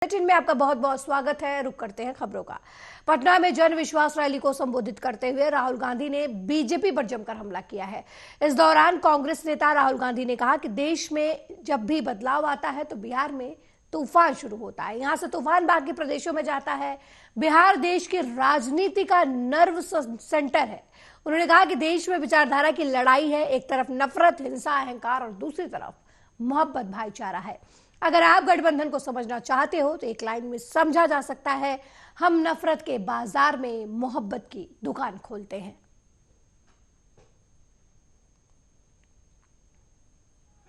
Bulletin में आपका बहुत बहुत स्वागत है। रुक करते हैं खबरों का। पटना में जन विश्वास रैली को संबोधित करते हुए राहुल गांधी ने बीजेपी पर जमकर हमला किया है। इस दौरान कांग्रेस नेता राहुल गांधी ने कहा कि देश में जब भी बदलाव आता है तो बिहार में तूफान शुरू होता है, यहां से तूफान बाकी प्रदेशों में जाता है। बिहार देश की राजनीति का नर्व सेंटर है। उन्होंने कहा कि देश में विचारधारा की लड़ाई है, एक तरफ नफरत, हिंसा, अहंकार और दूसरी तरफ मोहब्बत, भाईचारा है। अगर आप गठबंधन को समझना चाहते हो तो एक लाइन में समझा जा सकता है, हम नफरत के बाजार में मोहब्बत की दुकान खोलते हैं।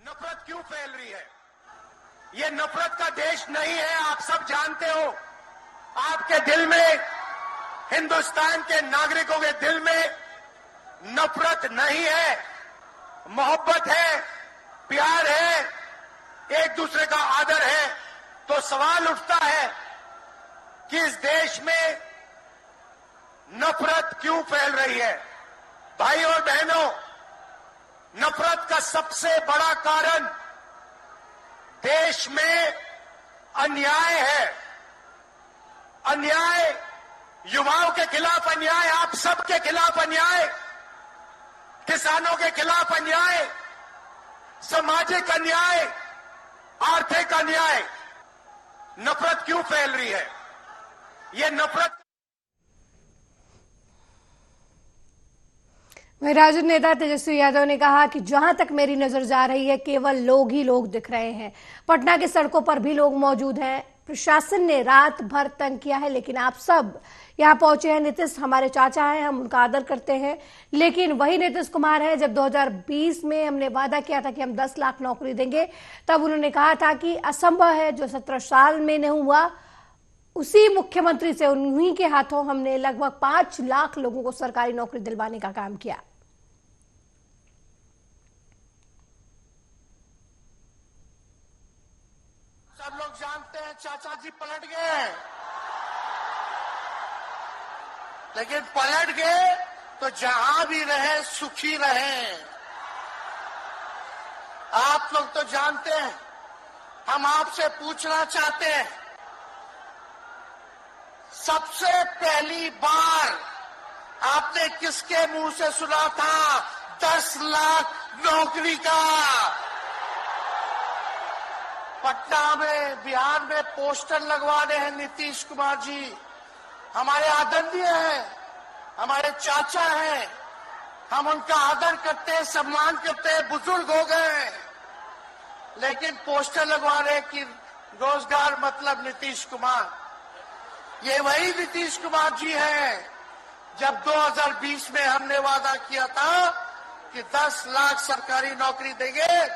नफरत क्यों फैल रही है? ये नफरत का देश नहीं है, आप सब जानते हो। आपके दिल में, हिंदुस्तान के नागरिकों के दिल में नफरत नहीं है, मोहब्बत है, प्यार है, एक दूसरे का आदर है। तो सवाल उठता है कि इस देश में नफरत क्यों फैल रही है? भाई और बहनों, नफरत का सबसे बड़ा कारण देश में अन्याय है। अन्याय, युवाओं के खिलाफ अन्याय, आप सबके खिलाफ अन्याय, किसानों के खिलाफ अन्याय, सामाजिक अन्याय, आर्थिक अन्याय। नफरत क्यों फैल रही है? ये नफरत। वहीं राजद नेता तेजस्वी यादव ने कहा कि जहां तक मेरी नजर जा रही है केवल लोग ही लोग दिख रहे हैं। पटना की सड़कों पर भी लोग मौजूद हैं। प्रशासन ने रात भर तंग किया है, लेकिन आप सब यहां पहुंचे हैं। नीतीश हमारे चाचा हैं, हम उनका आदर करते हैं, लेकिन वही नीतीश कुमार है। जब 2020 में हमने वादा किया था कि हम 10 लाख नौकरी देंगे, तब उन्होंने कहा था कि असंभव है, जो 17 साल में नहीं हुआ। उसी मुख्यमंत्री से, उन्हीं के हाथों हमने लगभग 5 लाख लोगों को सरकारी नौकरी दिलवाने का काम किया। सब लोग जानते हैं चाचा जी पलट गए, लेकिन पलट गए तो जहां भी रहे सुखी रहे। आप लोग तो जानते हैं, हम आपसे पूछना चाहते हैं, सबसे पहली बार आपने किसके मुंह से सुना था 10 लाख नौकरी का? पटना में, बिहार में पोस्टर लगवा रहे हैं नीतीश कुमार जी। हमारे आदरणीय हैं, हमारे चाचा हैं, हम उनका आदर करते हैं, सम्मान करते हैं, बुजुर्ग हो गए, लेकिन पोस्टर लगवा रहे हैं कि रोजगार मतलब नीतीश कुमार। ये वही नीतीश कुमार जी हैं जब 2020 में हमने वादा किया था कि 10 लाख सरकारी नौकरी देंगे,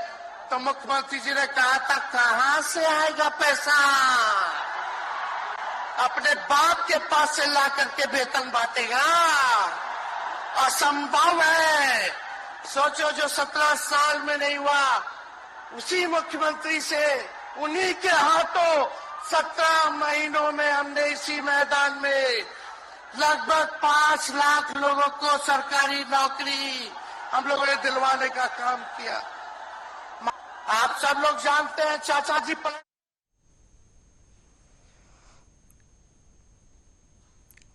तो मुख्यमंत्री जी ने कहा था कहां से आएगा पैसा? अपने बाप के पास से ला करके वेतन बांटेगा? असंभव है। सोचो, जो 17 साल में नहीं हुआ, उसी मुख्यमंत्री से, उन्हीं के हाथों 17 महीनों में हमने इसी मैदान में लगभग 5 लाख लोगों को सरकारी नौकरी हम लोगों ने दिलवाने का काम किया। आप सब लोग जानते हैं चाचा जी पलट।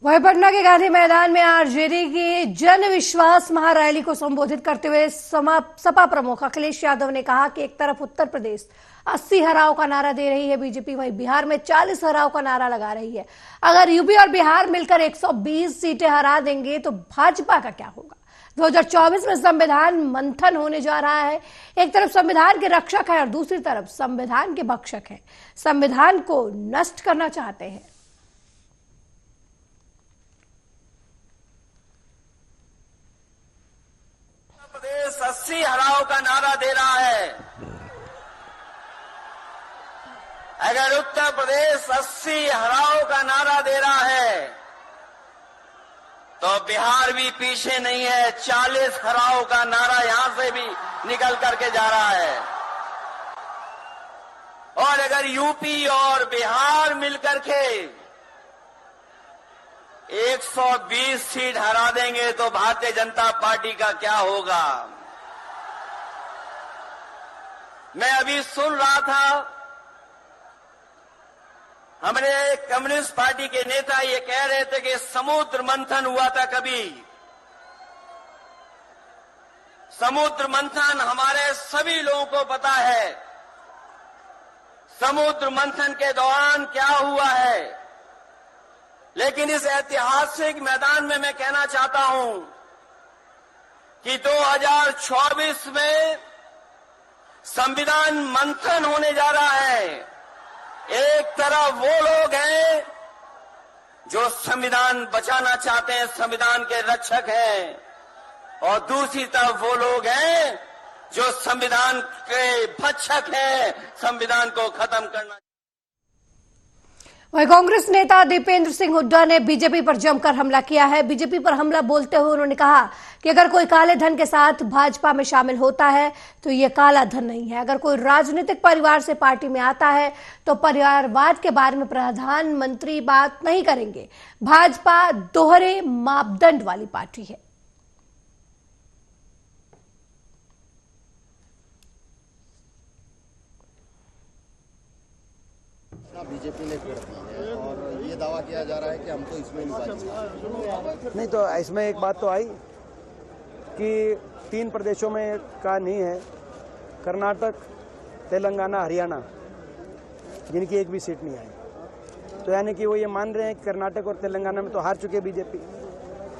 वहीं पटना के गांधी मैदान में आरजेडी की जन विश्वास महारैली को संबोधित करते हुए सपा प्रमुख अखिलेश यादव ने कहा कि एक तरफ उत्तर प्रदेश 80 हराव का नारा दे रही है बीजेपी, वहीं बिहार में 40 हराव का नारा लगा रही है। अगर यूपी और बिहार मिलकर 120 सीटें हरा देंगे तो भाजपा का क्या होगा? 2024 में संविधान मंथन होने जा रहा है। एक तरफ संविधान के रक्षक है और दूसरी तरफ संविधान के भक्षक है, संविधान को नष्ट करना चाहते हैं। प्रदेश 80 हराव का नारा दे रहा है। अगर उत्तर प्रदेश 80 हराव का नारा दे रहा है तो बिहार भी पीछे नहीं है। 40 हराव का नारा यहां से भी निकल करके जा रहा है। और अगर यूपी और बिहार मिलकर के 120 सीट हरा देंगे तो भारतीय जनता पार्टी का क्या होगा? मैं अभी सुन रहा था हमारे कम्युनिस्ट पार्टी के नेता ये कह रहे थे कि समुद्र मंथन हुआ था कभी। समुद्र मंथन हमारे सभी लोगों को पता है। समुद्र मंथन के दौरान क्या हुआ है, लेकिन इस ऐतिहासिक मैदान में मैं कहना चाहता हूं कि 2024 में संविधान मंथन होने जा रहा है। एक तरफ वो लोग हैं जो संविधान बचाना चाहते हैं, संविधान के रक्षक हैं, और दूसरी तरफ वो लोग हैं जो संविधान के भक्षक हैं, संविधान को खत्म करना। वहीं कांग्रेस नेता दीपेंद्र सिंह हुड्डा ने बीजेपी पर जमकर हमला किया है। बीजेपी पर हमला बोलते हुए उन्होंने कहा कि अगर कोई काले धन के साथ भाजपा में शामिल होता है तो ये काला धन नहीं है। अगर कोई राजनीतिक परिवार से पार्टी में आता है तो परिवारवाद के बारे में प्रधानमंत्री बात नहीं करेंगे। भाजपा दोहरे मापदंड वाली पार्टी है। बीजेपी ने कर दी है और ये दावा किया जा रहा है कि हम तो इसमें नहीं। तो इसमें एक बात तो आई कि 3 प्रदेशों में का नहीं है, कर्नाटक, तेलंगाना, हरियाणा, जिनकी एक भी सीट नहीं आई। तो यानी कि वो ये मान रहे हैं कि कर्नाटक और तेलंगाना में तो हार चुके बीजेपी।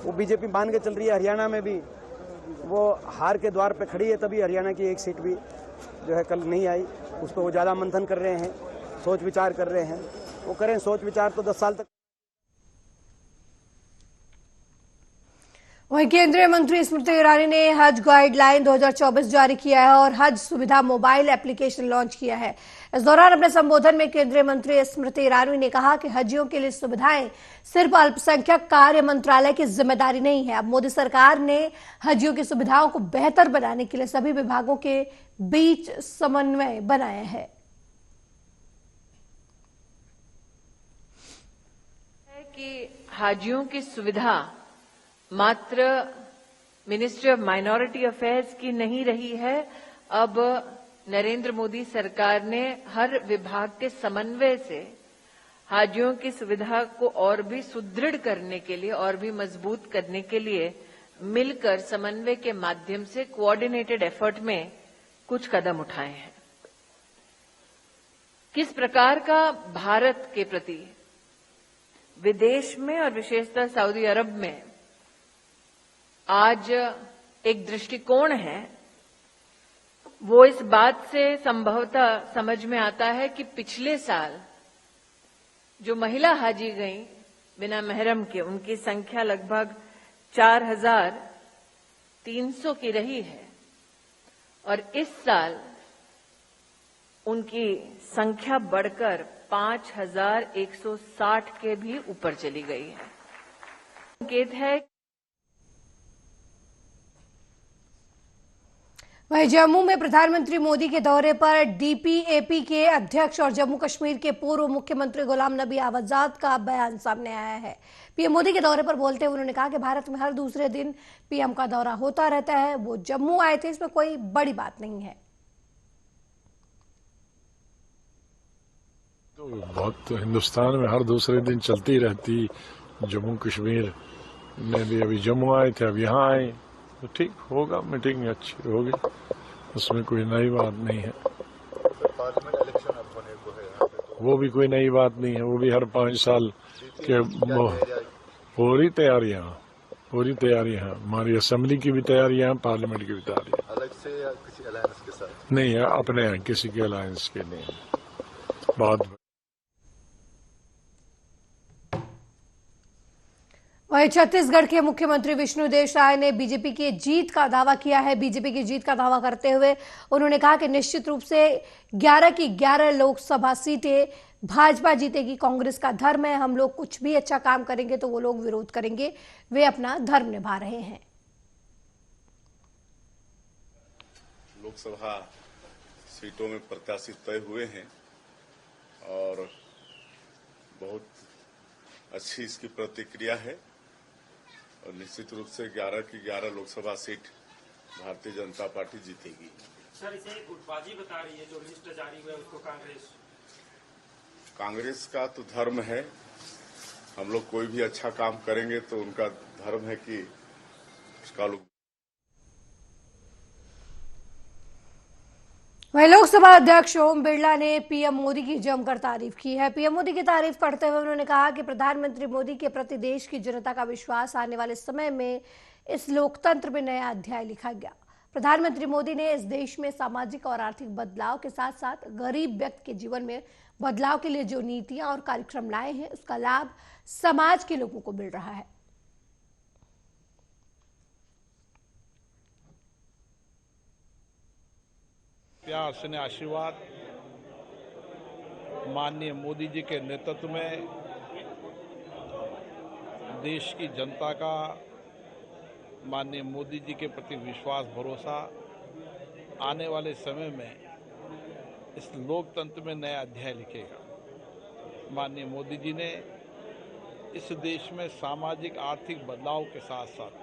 वो बीजेपी मान के चल रही है हरियाणा में भी वो हार के द्वार पे खड़ी है, तभी हरियाणा की एक सीट भी जो है कल नहीं आई। उस पर वो ज़्यादा मंथन कर रहे हैं, सोच विचार कर रहे हैं। वो करें सोच विचार तो 10 साल तक। वहीं केंद्रीय मंत्री स्मृति ईरानी ने हज गाइडलाइन 2024 जारी किया है और हज सुविधा मोबाइल एप्लीकेशन लॉन्च किया है। इस दौरान अपने संबोधन में केंद्रीय मंत्री स्मृति ईरानी ने कहा कि हजियों के लिए सुविधाएं सिर्फ अल्पसंख्यक कार्य मंत्रालय की जिम्मेदारी नहीं है। अब मोदी सरकार ने हजियों की सुविधाओं को बेहतर बनाने के लिए सभी विभागों के बीच समन्वय बनाया है। कि हाजियों की सुविधा मात्र मिनिस्ट्री ऑफ माइनॉरिटी अफेयर्स की नहीं रही है। अब नरेंद्र मोदी सरकार ने हर विभाग के समन्वय से हाजियों की सुविधा को और भी सुदृढ़ करने के लिए और भी मजबूत करने के लिए मिलकर समन्वय के माध्यम से कोऑर्डिनेटेड एफर्ट में कुछ कदम उठाए हैं। किस प्रकार का भारत के प्रति विदेश में और विशेषतः सऊदी अरब में आज एक दृष्टिकोण है, वो इस बात से संभवतः समझ में आता है कि पिछले साल जो महिला हाजी गईं बिना महरम के, उनकी संख्या लगभग 4,300 की रही है और इस साल उनकी संख्या बढ़कर 5,160 के भी ऊपर चली गई है। संकेत है। वहीं जम्मू में प्रधानमंत्री मोदी के दौरे पर डीपीएपी के अध्यक्ष और जम्मू कश्मीर के पूर्व मुख्यमंत्री गुलाम नबी आजाद का बयान सामने आया है। पीएम मोदी के दौरे पर बोलते हुए उन्होंने कहा कि भारत में हर दूसरे दिन पीएम का दौरा होता रहता है। वो जम्मू आए थे, इसमें कोई बड़ी बात नहीं है। तो बहुत हिंदुस्तान में हर दूसरे दिन चलती रहती। जम्मू कश्मीर में भी अभी जम्मू आए थे, अब यहाँ आए तो ठीक होगा, मीटिंग अच्छी होगी, उसमें कोई नई बात नहीं है। पार्लियामेंट इलेक्शन अब होने को है, वो भी कोई नई बात नहीं है। वो भी हर 5 साल के पूरी तैयारियां हमारी असेंबली की भी तैयारियां, पार्लियामेंट की भी तैयारियां। अलग से या किसी अलायंस के साथ नहीं है, अपने हैं, किसी के अलायंस के नहीं। बात वहीं छत्तीसगढ़ के मुख्यमंत्री विष्णुदेव साय ने बीजेपी की जीत का दावा किया है। बीजेपी की जीत का दावा करते हुए उन्होंने कहा कि निश्चित रूप से 11 की 11 लोकसभा सीटें भाजपा जीतेगी। कांग्रेस का धर्म है, हम लोग कुछ भी अच्छा काम करेंगे तो वो लोग विरोध करेंगे। वे अपना धर्म निभा रहे हैं। लोकसभा सीटों में प्रत्याशी तय हुए हैं और बहुत अच्छी इसकी प्रतिक्रिया है और निश्चित रूप से 11 की 11 लोकसभा सीट भारतीय जनता पार्टी जीतेगी। सर, इसे गुटबाजी बता रही है जो लिस्ट जारी हुआ है उसको कांग्रेस। कांग्रेस का तो धर्म है, हम लोग कोई भी अच्छा काम करेंगे तो उनका धर्म है कि उसका लोग। वहीं लोकसभा अध्यक्ष ओम बिरला ने पीएम मोदी की जमकर तारीफ की है। पीएम मोदी की तारीफ करते हुए उन्होंने कहा कि प्रधानमंत्री मोदी के प्रति देश की जनता का विश्वास आने वाले समय में इस लोकतंत्र में नया अध्याय लिखा गया। प्रधानमंत्री मोदी ने इस देश में सामाजिक और आर्थिक बदलाव के साथ साथ गरीब व्यक्ति के जीवन में बदलाव के लिए जो नीतियां और कार्यक्रम लाए हैं, उसका लाभ समाज के लोगों को मिल रहा है। प्यार स्नेह आशीर्वाद माननीय मोदी जी के नेतृत्व में देश की जनता का माननीय मोदी जी के प्रति विश्वास भरोसा आने वाले समय में इस लोकतंत्र में नया अध्याय लिखेगा। माननीय मोदी जी ने इस देश में सामाजिक आर्थिक बदलाव के साथ साथ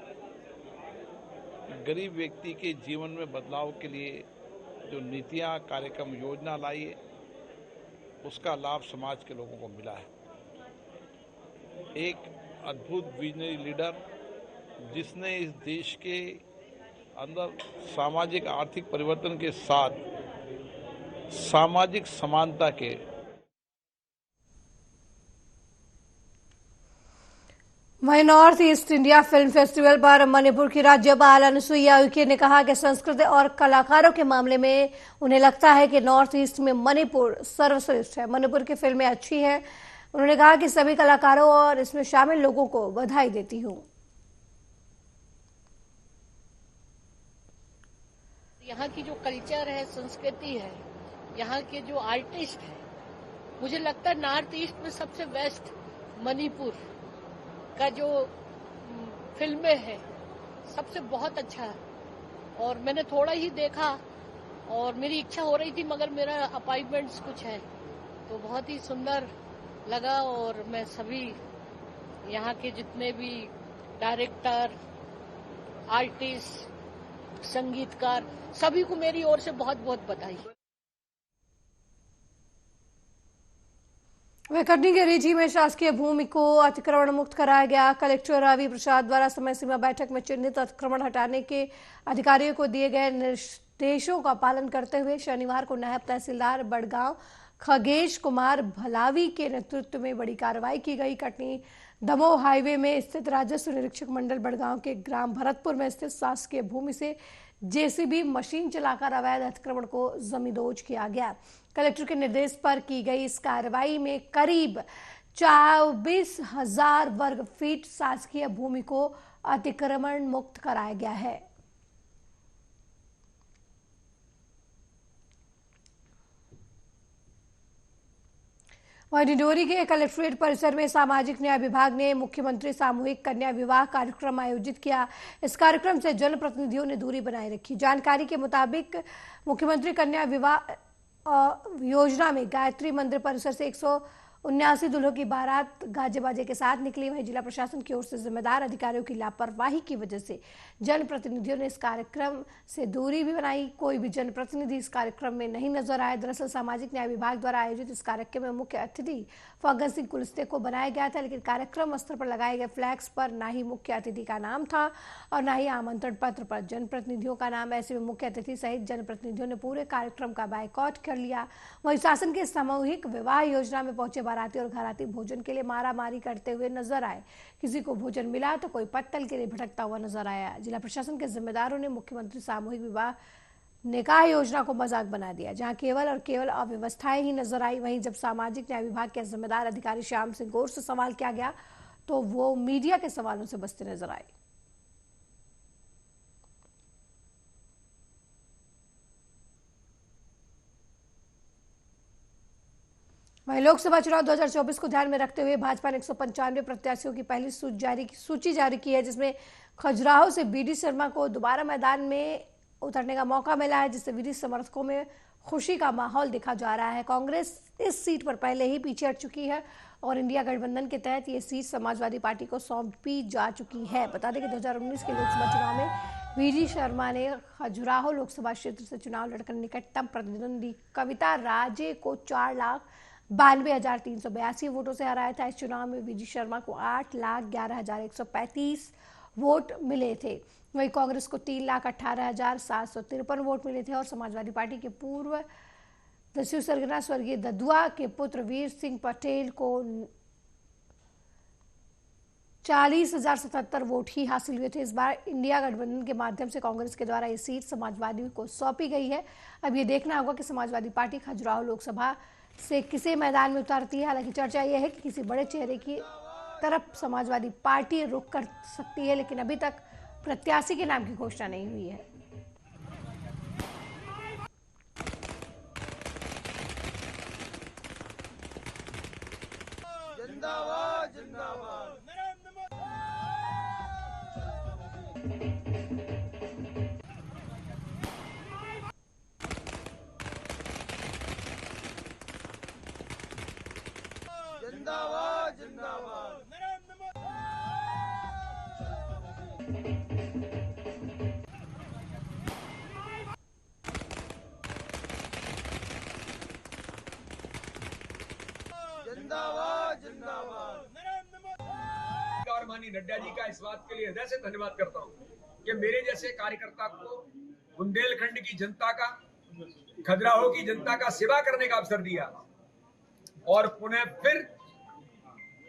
गरीब व्यक्ति के जीवन में बदलाव के लिए जो नीतियां, कार्यक्रम, योजना लाई है, उसका लाभ समाज के लोगों को मिला है। एक अद्भुत विजनरी लीडर जिसने इस देश के अंदर सामाजिक आर्थिक परिवर्तन के साथ सामाजिक समानता के वहीं north east India film festival पर मणिपुर की राज्यपाल अनुसुईया उइके ने कहा कि संस्कृति और कलाकारों के मामले में उन्हें लगता है कि नॉर्थ ईस्ट में मणिपुर सर्वश्रेष्ठ है। मणिपुर की फिल्में अच्छी हैं। उन्होंने कहा कि सभी कलाकारों और इसमें शामिल लोगों को बधाई देती हूं। यहाँ की जो कल्चर है, संस्कृति है, यहाँ के जो आर्टिस्ट है, मुझे लगता है नॉर्थ ईस्ट में सबसे बेस्ट मणिपुर का जो फिल्में है सबसे बहुत अच्छा है। और मैंने थोड़ा ही देखा और मेरी इच्छा हो रही थी, मगर मेरा अपॉइंटमेंट्स कुछ है, तो बहुत ही सुंदर लगा। और मैं सभी यहाँ के जितने भी डायरेक्टर, आर्टिस्ट, संगीतकार, सभी को मेरी ओर से बहुत बहुत बधाई। कटनी के रीठी में शासकीय भूमि को अतिक्रमण मुक्त कराया गया। कलेक्टर रवि प्रसाद द्वारा समय सीमा बैठक में चिन्हित अतिक्रमण हटाने के अधिकारियों को दिए गए निर्देशों का पालन करते हुए शनिवार को नायब तहसीलदार बड़गांव खगेश कुमार भलावी के नेतृत्व में बड़ी कार्रवाई की गई। कटनी दमोह हाईवे में स्थित राजस्व निरीक्षक मंडल बड़गांव के ग्राम भरतपुर में स्थित शासकीय भूमि से जेसीबी मशीन चलाकर अवैध अतिक्रमण को जमींदोज किया गया। कलेक्टर के निर्देश पर की गई इस कार्रवाई में करीब 24,000 वर्ग फीट शासकीय भूमि को अतिक्रमण मुक्त कराया गया है। वहीं डिंडोरी के कलेक्ट्रेट परिसर में सामाजिक न्याय विभाग ने मुख्यमंत्री सामूहिक कन्या विवाह कार्यक्रम आयोजित किया। इस कार्यक्रम से जनप्रतिनिधियों ने दूरी बनाए रखी। जानकारी के मुताबिक मुख्यमंत्री कन्या विवाह योजना में गायत्री मंदिर परिसर से 179 दुल्हों की बारात गाजे बाजे के साथ निकली। वहीं जिला प्रशासन की ओर से जिम्मेदार अधिकारियों की लापरवाही की वजह से जनप्रतिनिधियों ने इस कार्यक्रम से दूरी भी बनाई। कोई भी जनप्रतिनिधि इस कार्यक्रम में नहीं नजर आए। दरअसल सामाजिक न्याय विभाग द्वारा आयोजित इस कार्यक्रम में मुख्य अतिथि फग्गन सिंह कुलस्ते को बनाया गया था, लेकिन कार्यक्रम स्थल पर लगाए गए फ्लैक्स पर ना ही मुख्य अतिथि का नाम था और ना ही आमंत्रण पत्र पर जनप्रतिनिधियों का नाम। ऐसे में मुख्य अतिथि सहित जनप्रतिनिधियों ने पूरे कार्यक्रम का बायकॉट कर लिया। वहीं शासन के सामूहिक विवाह योजना में पहुंचे बाराती और घराती भोजन के लिए मारामारी करते हुए नजर आए। किसी को भोजन मिला तो कोई पत्तल के लिए भटकता हुआ नजर आया। जिला प्रशासन के जिम्मेदारों ने मुख्यमंत्री सामूहिक विवाह निकाह योजना को मजाक बना दिया, जहां केवल और केवल अव्यवस्थाएं ही नजर आई। वहीं जब सामाजिक न्याय विभाग के जिम्मेदार अधिकारी श्याम सिंह गौर से सवाल किया गया तो वो मीडिया के सवालों से बचते नजर आए। वहीं लोकसभा चुनाव 2024 को ध्यान में रखते हुए भाजपा ने 195 प्रत्याशियों की पहली सूची जारी की है, जिसमें खजुराहो से बीडी शर्मा को दोबारा मैदान में उतरने का मौका मिला है, जिससे बीडी समर्थकों में खुशी का माहौल देखा जा रहा है। कांग्रेस इस सीट पर पहले ही पीछे हट चुकी है और इंडिया गठबंधन के तहत ये सीट समाजवादी पार्टी को सौंपी जा चुकी है। बता दें कि 2019 के लोकसभा चुनाव में बीडी शर्मा ने खजुराहो लोकसभा क्षेत्र से चुनाव लड़कर निकटतम प्रतिद्वंदी कविता राजे को 4 92,382 वोटों से हराया था। इस चुनाव में वीजी शर्मा को 8,11,135 वोट मिले थे। वहीं कांग्रेस को 3,18,753 वोट मिले थे और समाजवादी पार्टी के पूर्व दस्यु सरगना स्वर्गीय ददुआ के पुत्र वीर सिंह पटेल को 40,077 वोट ही हासिल हुए थे। इस बार इंडिया गठबंधन के माध्यम से कांग्रेस के द्वारा ये सीट समाजवादी को सौंपी गई है। अब ये देखना होगा कि समाजवादी पार्टी खजुराहो लोकसभा से किसे मैदान में उतारती है। हालांकि चर्चा यह है कि किसी बड़े चेहरे की तरफ समाजवादी पार्टी रुख कर सकती है, लेकिन अभी तक प्रत्याशी के नाम की घोषणा नहीं हुई है। जिंदाबाद जिंदाबाद। जिंदाबाद जिंदाबाद। जिंदाबाद जिंदाबाद। और माननीय नड्डा जी का इस बात के लिए हृदय से धन्यवाद करता हूं कि मेरे जैसे कार्यकर्ता को बुंदेलखंड की जनता का, खजुराहो की जनता का सेवा करने का अवसर दिया और पुनः फिर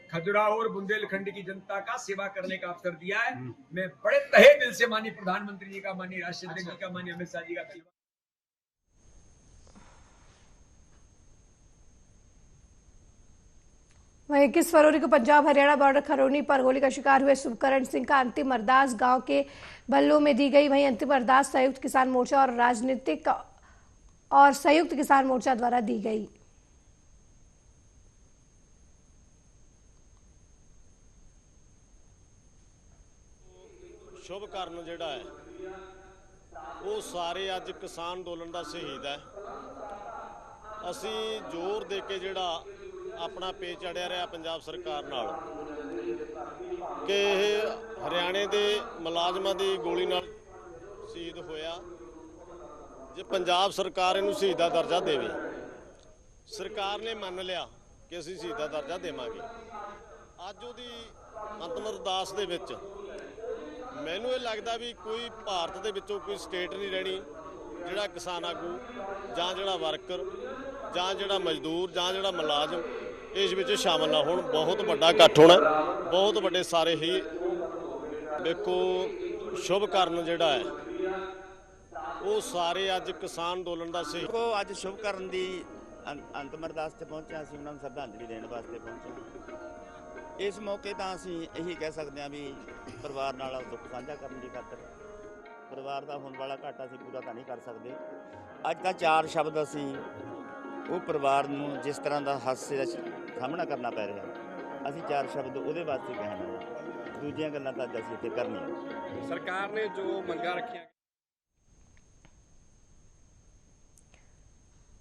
खजुराहो और बुंदेलखंड की जनता का सेवा करने का अवसर दिया है। मैं बड़े तहे दिल से माननीय प्रधानमंत्री जी का, माननीय राष्ट्रीय अध्यक्ष जी का, माननीय अमित शाह जी का धन्यवाद। वहीं 21 फरवरी को पंजाब हरियाणा बॉर्डर खरौनी पर गोली का शिकार हुए शुभकरण सिंह का अंतिम अरदास गांव के बल्लों में दी गई। वहीं अंतिम अरदास संयुक्त किसान मोर्चा और राजनीतिक और संयुक्त किसान मोर्चा द्वारा दी गई। शुभकरण जिहड़ा है वो सारे अज किसान अंदोलन का शहीद है। असी जोर दे के जिहड़ा अपना पे चढ़िया रहा पंजाब सरकार नाल कि हरियाणे के मुलाजमां की गोली नाल शहीद होया। जे पंजाब सरकार इनू शहीद का दर्जा देवे, सरकार ने मान लिया कि असीं शहीद का दर्जा देवांगे। अज उहदी अंतिम अरदास दे विच मैनूं ये लगदा भी कोई भारत दे विचों कोई स्टेट नहीं रहनी जिहड़ा किसान आगू जां जिहड़ा वर्कर जां जिहड़ा मजदूर जां जिहड़ा मुलाजम इस विच शामिल ना होण। बहुत वड्डा इकट्ठ होना, बहुत वड्डे सारे ही देखो शुभकरण जिहड़ा है वो सारे अज किसान अंदोलन का सही को अज शुभकरण की अंतिम अरदास ते पहुंचे। असीं उन्हां नूं श्रद्धांजलि देण वास्ते पहुंचे। इस मौके तो असीं यही कह सकते हैं भी परिवार नाल दुख साझा करने की खातर परिवार का होने वाला घाटा असीं पूरा तो नहीं कर सकते। अज का 4 शब्द असीं वो परिवार नूं जिस तरह का हादसे का सामना करना पै रहा, असीं 4 शब्द उहदे वास्ते कहना है। दूजियां गल्लां तां असीं इत्थे करनी। सरकार ने जो मंगा रखी।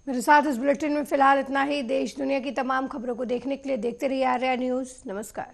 मेरे साथ इस बुलेटिन में फिलहाल इतना ही। देश दुनिया की तमाम खबरों को देखने के लिए देखते रहिए आर्या न्यूज़। नमस्कार।